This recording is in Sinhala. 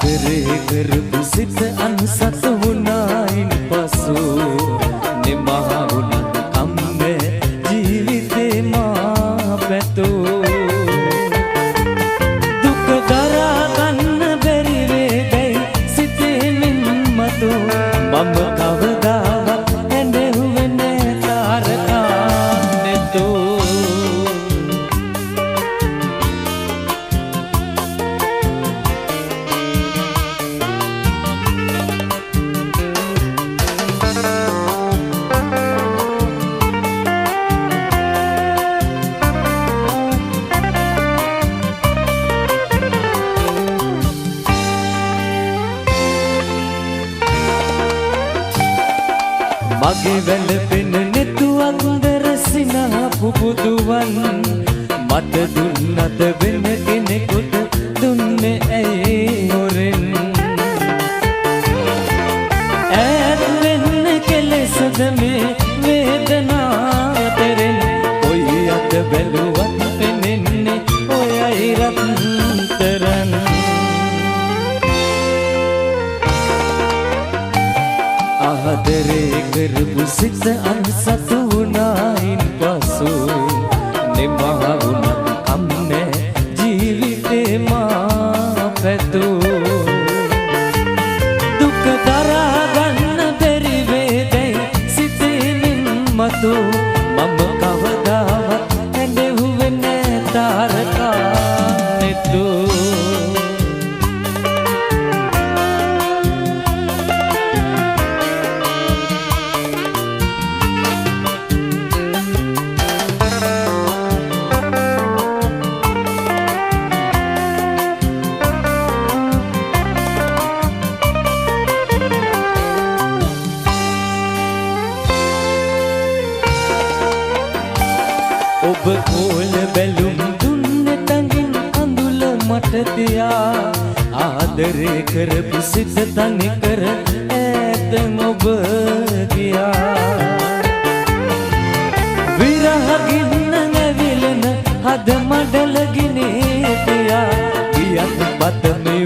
ආදරේ කරපු සිත අන්සත් වුණායින් පසු නිමා වුණත් කම්මේ ජීවිතේ මා පැතෝ දුක දරා ගන්න බැරි වේදයි සිතේ මින් මතෝ මම කවදාවත් ඇඬෙන්නේ නෑ තාරකා නෙතෝ මගේ වැළපෙන නෙතුවක් දරසිනා පුබුදුවන් මට දුන්නත වෙන කෙනෙකුට දුන්නේ ඇයි හොරෙන් ඈත් වෙන්න කෙලෙසද මේ වේදනා තෙරෙන් කොයි අත බැලුවත් පෙනෙන්නේ ඔයයි රත්තරන් ආදරේ කරපු සිත අන්සත් වුණායින් පසු නිමා වුණත් කම්මේ ජීවිතේ මා පැතෝ දුක දරා ගන්න බැරි වේදයි සිතේ මින් මතෝ මම කවදාවත් ඇඬෙන්නේ නෑ තාරකා නෙතෝ ඔබ කෝල බැලුම් දුන්නේ තඟින් අඳුල මට තියා ආදරේ කරපු සිත තනි කර ඈතම ඔබ ගියා විරහ ගින්න නැවිලෙන හද මඩල ගිනේ තියා ගියත් බත මේ